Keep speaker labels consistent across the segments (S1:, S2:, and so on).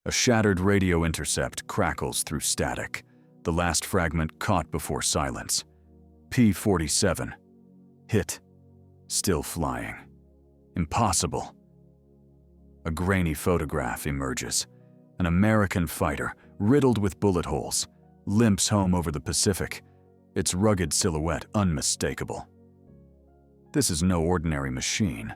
S1: A shattered radio intercept crackles through static, the last fragment caught before silence. P-47. Hit. Still flying. Impossible. A grainy photograph emerges. An American fighter, riddled with bullet holes, limps home over the Pacific, its rugged silhouette unmistakable. This is no ordinary machine.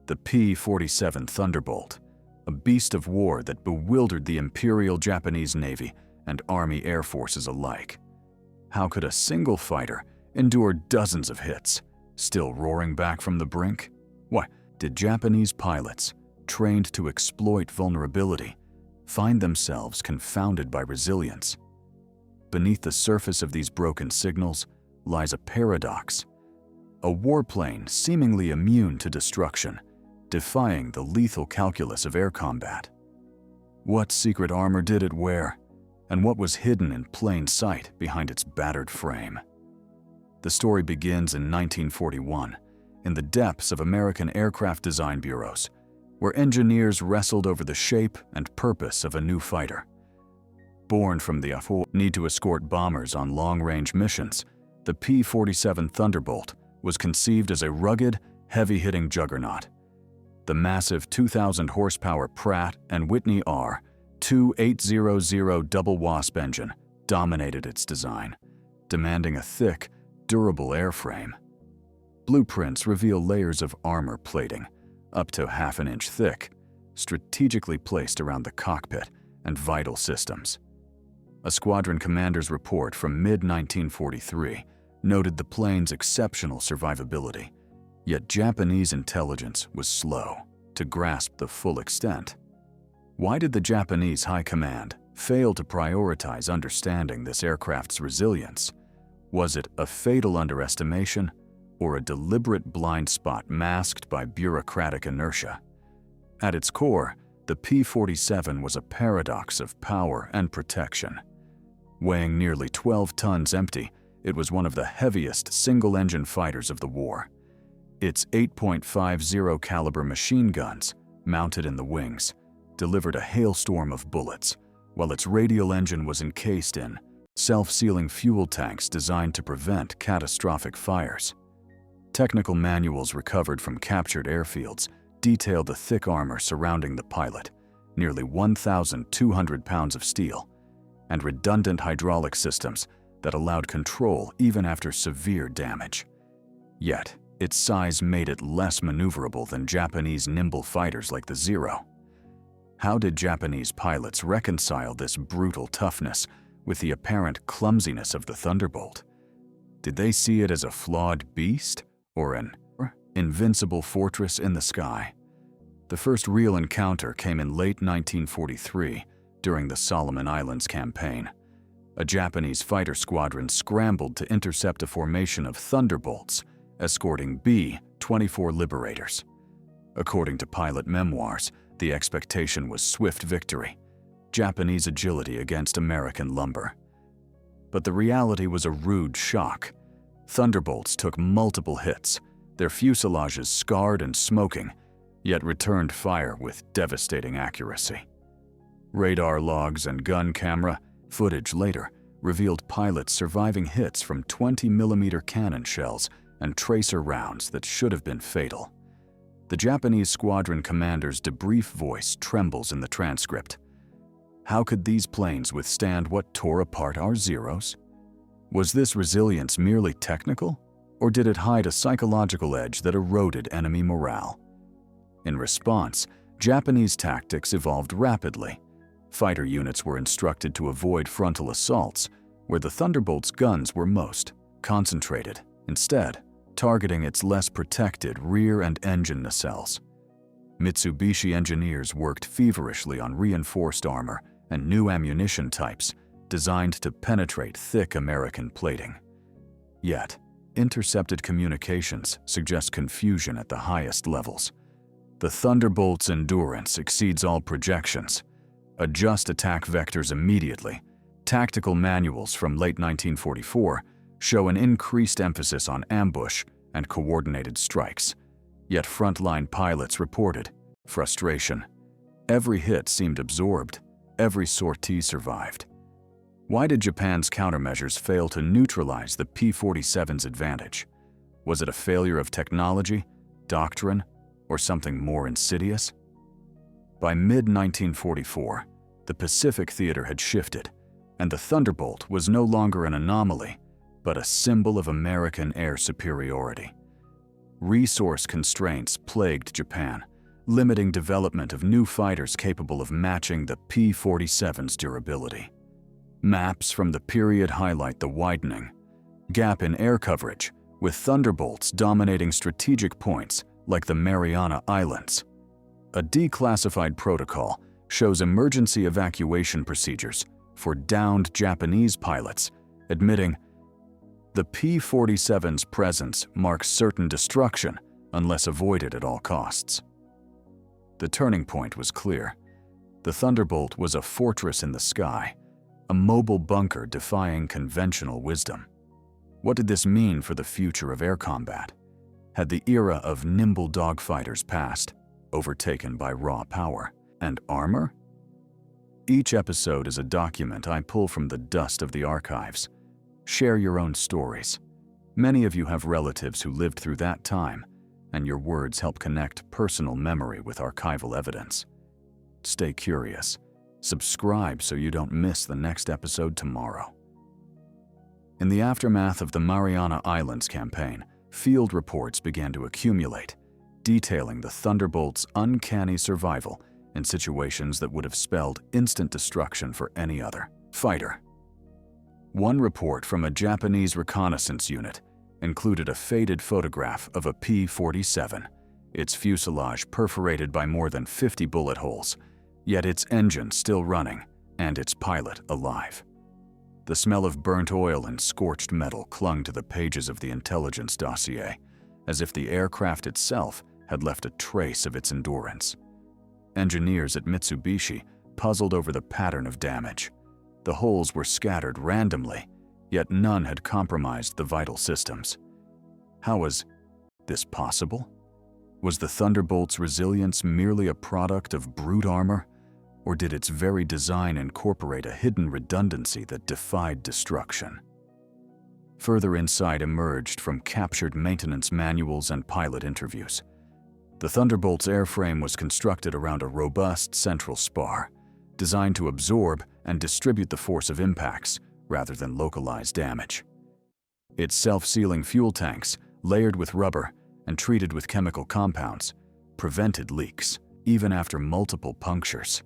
S1: The P-47 Thunderbolt, a beast of war that bewildered the Imperial Japanese Navy and Army Air Forces alike. How could a single fighter endure dozens of hits, still roaring back from the brink? Why, did Japanese pilots, trained to exploit vulnerability, find themselves confounded by resilience? Beneath the surface of these broken signals lies a paradox. A warplane seemingly immune to destruction, defying the lethal calculus of air combat. What secret armor did it wear, and what was hidden in plain sight behind its battered frame? The story begins in 1941, in the depths of American aircraft design bureaus, where engineers wrestled over the shape and purpose of a new fighter. Born from the need to escort bombers on long-range missions, the P-47 Thunderbolt was conceived as a rugged, heavy-hitting juggernaut. The massive 2,000-horsepower Pratt & Whitney R-2800 double WASP engine dominated its design, demanding a thick, durable airframe. Blueprints reveal layers of armor plating, up to half an inch thick, strategically placed around the cockpit and vital systems. A squadron commander's report from mid-1943 noted the plane's exceptional survivability, yet Japanese intelligence was slow to grasp the full extent. Why did the Japanese High Command fail to prioritize understanding this aircraft's resilience? Was it a fatal underestimation or a deliberate blind spot masked by bureaucratic inertia? At its core, the P-47 was a paradox of power and protection. Weighing nearly 12 tons empty, it was one of the heaviest single-engine fighters of the war. Its 8.50 caliber machine guns, mounted in the wings, delivered a hailstorm of bullets, while its radial engine was encased in self-sealing fuel tanks designed to prevent catastrophic fires. Technical manuals recovered from captured airfields detailed the thick armor surrounding the pilot, nearly 1,200 pounds of steel, and redundant hydraulic systems that allowed control even after severe damage. Yet, its size made it less maneuverable than Japanese nimble fighters like the Zero. How did Japanese pilots reconcile this brutal toughness with the apparent clumsiness of the Thunderbolt? Did they see it as a flawed beast or an invincible fortress in the sky? The first real encounter came in late 1943 during the Solomon Islands campaign. A Japanese fighter squadron scrambled to intercept a formation of Thunderbolts, escorting B-24 Liberators. According to pilot memoirs, the expectation was swift victory, Japanese agility against American lumber. But the reality was a rude shock. Thunderbolts took multiple hits, their fuselages scarred and smoking, yet returned fire with devastating accuracy. Radar logs and gun camera footage later revealed pilots surviving hits from 20mm cannon shells and tracer rounds that should have been fatal. The Japanese squadron commander's debrief voice trembles in the transcript. How could these planes withstand what tore apart our Zeros? Was this resilience merely technical, or did it hide a psychological edge that eroded enemy morale? In response, Japanese tactics evolved rapidly. Fighter units were instructed to avoid frontal assaults, where the Thunderbolt's guns were most concentrated, instead targeting its less protected rear and engine nacelles. Mitsubishi engineers worked feverishly on reinforced armor and new ammunition types designed to penetrate thick American plating. Yet, intercepted communications suggest confusion at the highest levels. The Thunderbolt's endurance exceeds all projections. Adjust attack vectors immediately. Tactical manuals from late 1944 show an increased emphasis on ambush and coordinated strikes. Yet frontline pilots reported frustration. Every hit seemed absorbed, every sortie survived. Why did Japan's countermeasures fail to neutralize the P-47's advantage? Was it a failure of technology, doctrine, or something more insidious? By mid-1944, the Pacific theater had shifted, and the Thunderbolt was no longer an anomaly, but a symbol of American air superiority. Resource constraints plagued Japan, limiting development of new fighters capable of matching the P-47's durability. Maps from the period highlight the widening gap in air coverage, with Thunderbolts dominating strategic points like the Mariana Islands. A declassified protocol shows emergency evacuation procedures for downed Japanese pilots, admitting the P-47's presence marks certain destruction unless avoided at all costs. The turning point was clear. The Thunderbolt was a fortress in the sky, a mobile bunker defying conventional wisdom. What did this mean for the future of air combat? Had the era of nimble dogfighters passed, overtaken by raw power and armor? Each episode is a document I pull from the dust of the archives. Share your own stories. Many of you have relatives who lived through that time, and your words help connect personal memory with archival evidence. Stay curious. Subscribe so you don't miss the next episode tomorrow. In the aftermath of the Mariana Islands campaign, field reports began to accumulate, detailing the Thunderbolt's uncanny survival in situations that would have spelled instant destruction for any other fighter. One report from a Japanese reconnaissance unit included a faded photograph of a P-47, its fuselage perforated by more than 50 bullet holes, yet its engine still running and its pilot alive. The smell of burnt oil and scorched metal clung to the pages of the intelligence dossier, as if the aircraft itself had left a trace of its endurance. Engineers at Mitsubishi puzzled over the pattern of damage. The holes were scattered randomly, yet none had compromised the vital systems. How was this possible? Was the Thunderbolt's resilience merely a product of brute armor, or did its very design incorporate a hidden redundancy that defied destruction? Further insight emerged from captured maintenance manuals and pilot interviews. The Thunderbolt's airframe was constructed around a robust central spar, designed to absorb and distribute the force of impacts rather than localize damage. Its self-sealing fuel tanks, layered with rubber and treated with chemical compounds, prevented leaks, even after multiple punctures.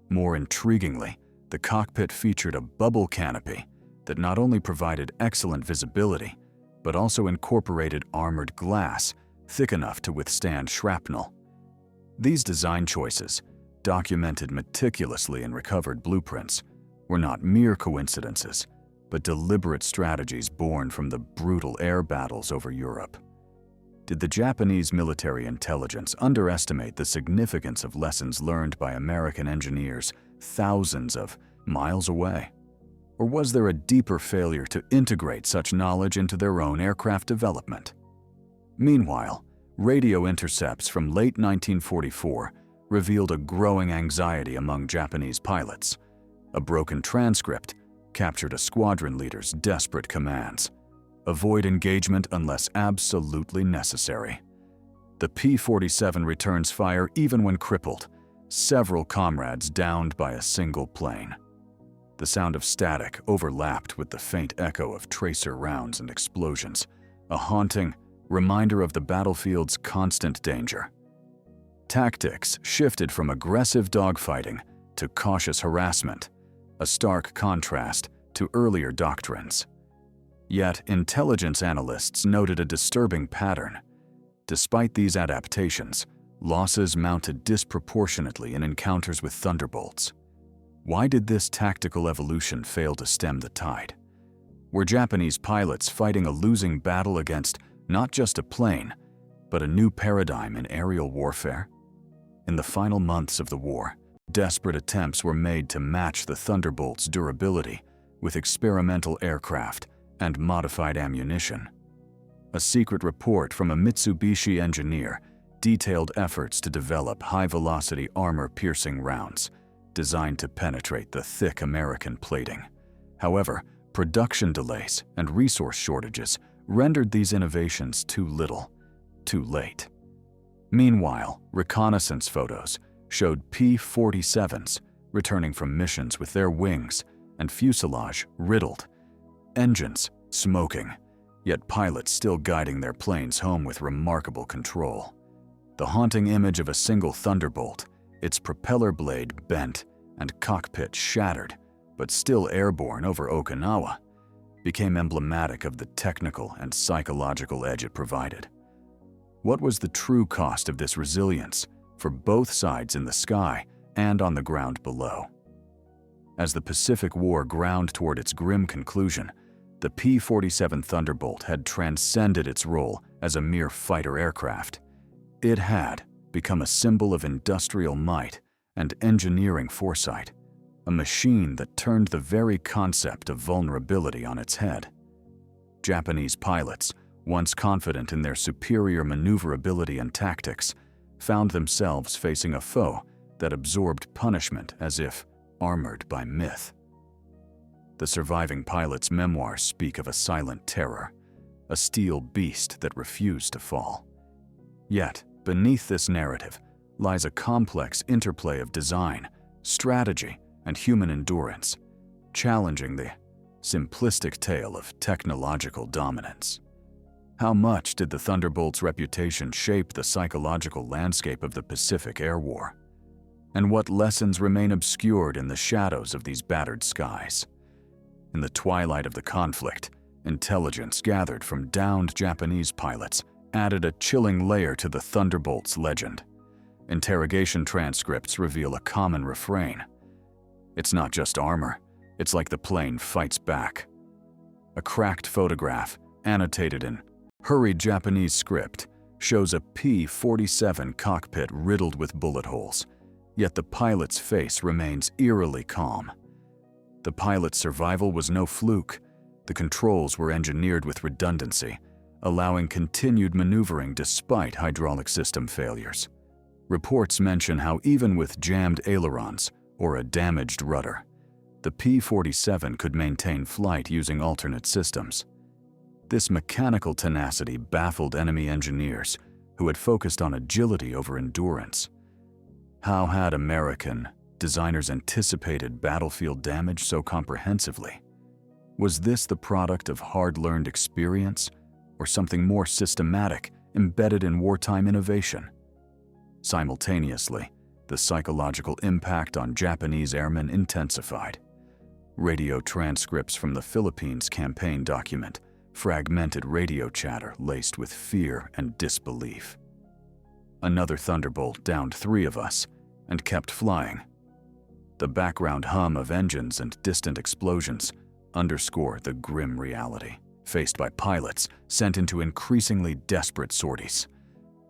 S1: More intriguingly, the cockpit featured a bubble canopy that not only provided excellent visibility, but also incorporated armored glass thick enough to withstand shrapnel. These design choices, documented meticulously in recovered blueprints, were not mere coincidences, but deliberate strategies born from the brutal air battles over Europe. Did the Japanese military intelligence underestimate the significance of lessons learned by American engineers thousands of miles away? Or was there a deeper failure to integrate such knowledge into their own aircraft development? Meanwhile, radio intercepts from late 1944 revealed a growing anxiety among Japanese pilots. A broken transcript captured a squadron leader's desperate commands: avoid engagement unless absolutely necessary. The P-47 returns fire even when crippled, several comrades downed by a single plane. The sound of static overlapped with the faint echo of tracer rounds and explosions, a haunting reminder of the battlefield's constant danger. Tactics shifted from aggressive dogfighting to cautious harassment, a stark contrast to earlier doctrines. Yet, intelligence analysts noted a disturbing pattern. Despite these adaptations, losses mounted disproportionately in encounters with Thunderbolts. Why did this tactical evolution fail to stem the tide? Were Japanese pilots fighting a losing battle against not just a plane, but a new paradigm in aerial warfare? In the final months of the war, desperate attempts were made to match the Thunderbolt's durability with experimental aircraft and modified ammunition. A secret report from a Mitsubishi engineer detailed efforts to develop high-velocity armor-piercing rounds, designed to penetrate the thick American plating. However, production delays and resource shortages rendered these innovations too little, too late. Meanwhile, reconnaissance photos showed P-47s returning from missions with their wings and fuselage riddled, engines smoking, yet pilots still guiding their planes home with remarkable control. The haunting image of a single Thunderbolt, its propeller blade bent and cockpit shattered, but still airborne over Okinawa, became emblematic of the technical and psychological edge it provided. What was the true cost of this resilience for both sides in the sky and on the ground below? As the Pacific War ground toward its grim conclusion, the P-47 Thunderbolt had transcended its role as a mere fighter aircraft. It had become a symbol of industrial might and engineering foresight, a machine that turned the very concept of vulnerability on its head. Japanese pilots, once confident in their superior maneuverability and tactics, found themselves facing a foe that absorbed punishment as if armored by myth. The surviving pilot's memoirs speak of a silent terror, a steel beast that refused to fall. Yet, beneath this narrative lies a complex interplay of design, strategy, and human endurance, challenging the simplistic tale of technological dominance. How much did the Thunderbolt's reputation shape the psychological landscape of the Pacific Air War? And what lessons remain obscured in the shadows of these battered skies? In the twilight of the conflict, intelligence gathered from downed Japanese pilots added a chilling layer to the Thunderbolt's legend. Interrogation transcripts reveal a common refrain. It's not just armor, it's like the plane fights back. A cracked photograph, annotated in hurried Japanese script, shows a P-47 cockpit riddled with bullet holes, yet the pilot's face remains eerily calm. The pilot's survival was no fluke. The controls were engineered with redundancy, allowing continued maneuvering despite hydraulic system failures. Reports mention how even with jammed ailerons or a damaged rudder, the P-47 could maintain flight using alternate systems. This mechanical tenacity baffled enemy engineers who had focused on agility over endurance. How had American designers anticipated battlefield damage so comprehensively? Was this the product of hard-learned experience or something more systematic embedded in wartime innovation? Simultaneously, the psychological impact on Japanese airmen intensified. Radio transcripts from the Philippines campaign document fragmented radio chatter laced with fear and disbelief. Another Thunderbolt downed 3 of us and kept flying. The background hum of engines and distant explosions underscore the grim reality faced by pilots sent into increasingly desperate sorties.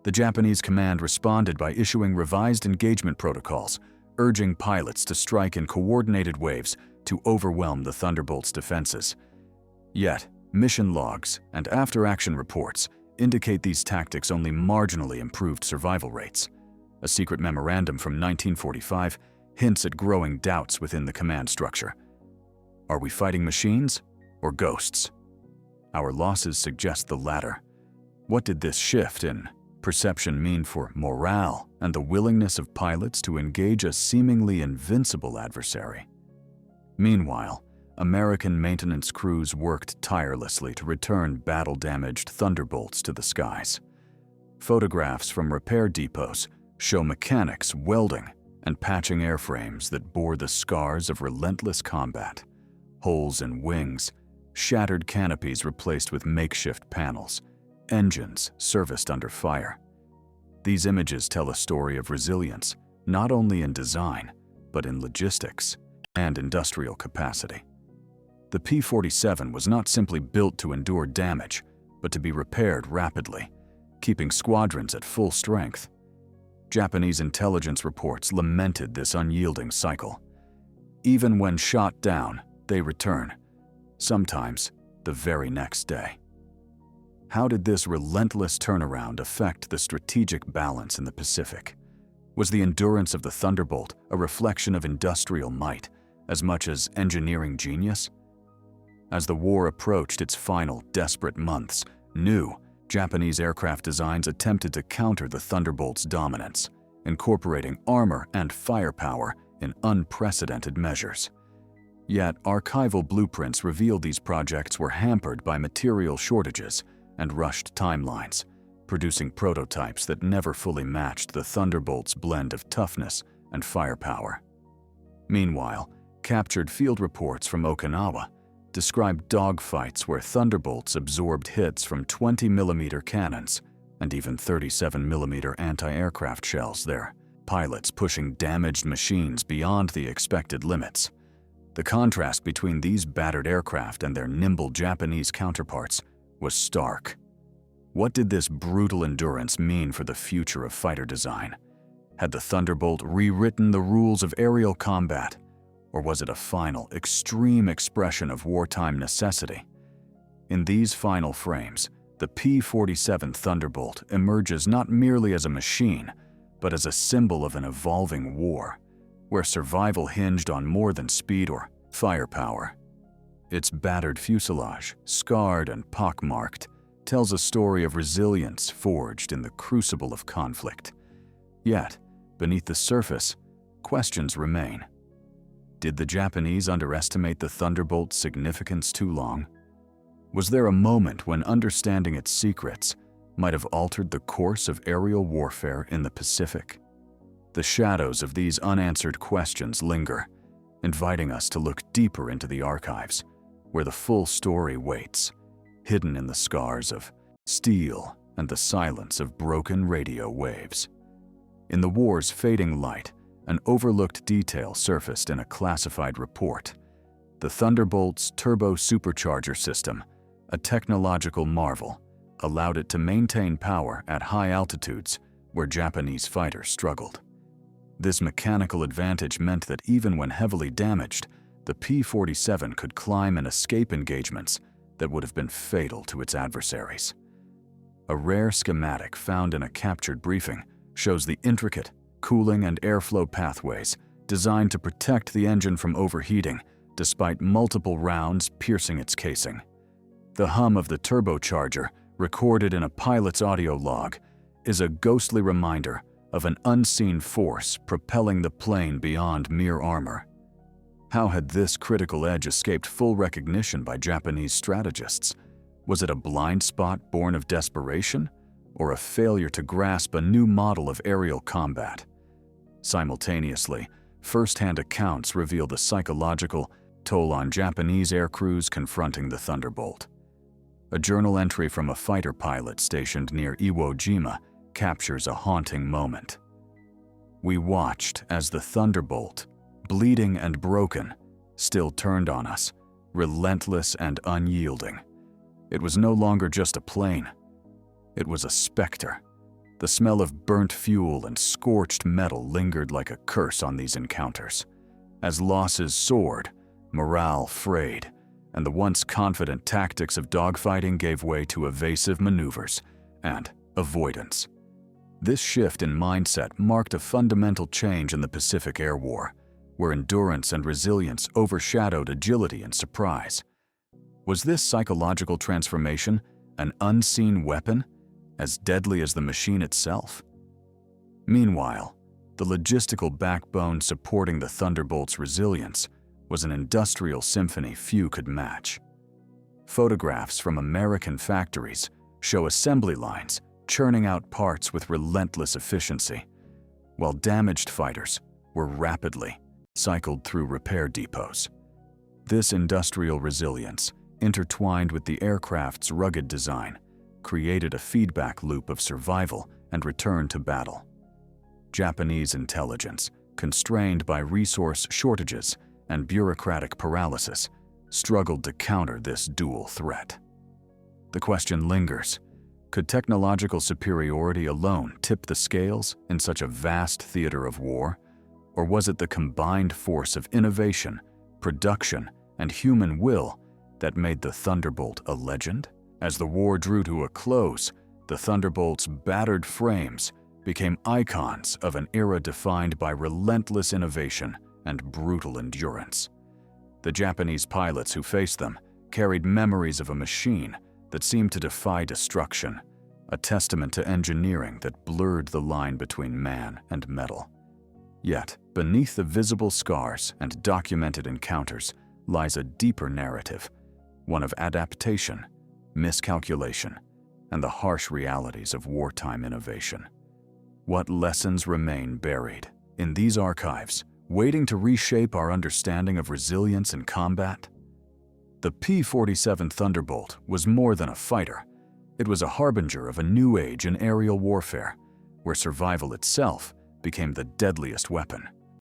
S1: The Japanese command responded by issuing revised engagement protocols, urging pilots to strike in coordinated waves to overwhelm the Thunderbolt's defenses. Yet, mission logs and after-action reports indicate these tactics only marginally improved survival rates. A secret memorandum from 1945 hints at growing doubts within the command structure. Are we fighting machines or ghosts? Our losses suggest the latter. What did this shift in perception mean for morale and the willingness of pilots to engage a seemingly invincible adversary? Meanwhile, American maintenance crews worked tirelessly to return battle-damaged Thunderbolts to the skies. Photographs from repair depots show mechanics welding and patching airframes that bore the scars of relentless combat. Holes in wings, shattered canopies replaced with makeshift panels, engines serviced under fire. These images tell a story of resilience, not only in design, but in logistics and industrial capacity. The P-47 was not simply built to endure damage, but to be repaired rapidly, keeping squadrons at full strength. Japanese intelligence reports lamented this unyielding cycle. Even when shot down, they return, sometimes the very next day. How did this relentless turnaround affect the strategic balance in the Pacific? Was the endurance of the Thunderbolt a reflection of industrial might as much as engineering genius? As the war approached its final desperate months, new Japanese aircraft designs attempted to counter the Thunderbolt's dominance, incorporating armor and firepower in unprecedented measures. Yet, archival blueprints revealed these projects were hampered by material shortages and rushed timelines, producing prototypes that never fully matched the Thunderbolt's blend of toughness and firepower. Meanwhile, captured field reports from Okinawa described dogfights where Thunderbolts absorbed hits from 20mm cannons and even 37mm anti-aircraft shells, their pilots pushing damaged machines beyond the expected limits. The contrast between these battered aircraft and their nimble Japanese counterparts was stark. What did this brutal endurance mean for the future of fighter design? Had the Thunderbolt rewritten the rules of aerial combat, or was it a final, extreme expression of wartime necessity? In these final frames, the P-47 Thunderbolt emerges not merely as a machine, but as a symbol of an evolving war, where survival hinged on more than speed or firepower. Its battered fuselage, scarred and pockmarked, tells a story of resilience forged in the crucible of conflict. Yet, beneath the surface, questions remain. Did the Japanese underestimate the Thunderbolt's significance too long? Was there a moment when understanding its secrets might have altered the course of aerial warfare in the Pacific? The shadows of these unanswered questions linger, inviting us to look deeper into the archives, where the full story waits, hidden in the scars of steel and the silence of broken radio waves. In the war's fading light, an overlooked detail surfaced in a classified report. The Thunderbolt's turbo supercharger system, a technological marvel, allowed it to maintain power at high altitudes where Japanese fighters struggled. This mechanical advantage meant that even when heavily damaged, the P-47 could climb and escape engagements that would have been fatal to its adversaries. A rare schematic found in a captured briefing shows the intricate cooling and airflow pathways designed to protect the engine from overheating despite multiple rounds piercing its casing. The hum of the turbocharger, recorded in a pilot's audio log, is a ghostly reminder of an unseen force propelling the plane beyond mere armor. How had this critical edge escaped full recognition by Japanese strategists? Was it a blind spot born of desperation, or a failure to grasp a new model of aerial combat? Simultaneously, first-hand accounts reveal the psychological toll on Japanese aircrews confronting the Thunderbolt. A journal entry from a fighter pilot stationed near Iwo Jima captures a haunting moment. "We watched as the Thunderbolt, bleeding and broken, still turned on us, relentless and unyielding. It was no longer just a plane. It was a specter. The smell of burnt fuel and scorched metal lingered like a curse on these encounters. As losses soared, morale frayed, and the once confident tactics of dogfighting gave way to evasive maneuvers and avoidance. This shift in mindset marked a fundamental change in the Pacific Air War, where endurance and resilience overshadowed agility and surprise. Was this psychological transformation an unseen weapon, as deadly as the machine itself? Meanwhile, the logistical backbone supporting the Thunderbolt's resilience was an industrial symphony few could match. Photographs from American factories show assembly lines churning out parts with relentless efficiency, while damaged fighters were rapidly cycled through repair depots. This industrial resilience, intertwined with the aircraft's rugged design, created a feedback loop of survival and return to battle. Japanese intelligence, constrained by resource shortages and bureaucratic paralysis, struggled to counter this dual threat. The question lingers: could technological superiority alone tip the scales in such a vast theater of war? Or was it the combined force of innovation, production, and human will that made the Thunderbolt a legend? As the war drew to a close, the Thunderbolt's battered frames became icons of an era defined by relentless innovation and brutal endurance. The Japanese pilots who faced them carried memories of a machine that seemed to defy destruction, a testament to engineering that blurred the line between man and metal. Yet, beneath the visible scars and documented encounters lies a deeper narrative, one of adaptation, miscalculation, and the harsh realities of wartime innovation. What lessons remain buried in these archives, waiting to reshape our understanding of resilience in combat? The P-47 Thunderbolt was more than a fighter. It was a harbinger of a new age in aerial warfare, where survival itself became the deadliest weapon.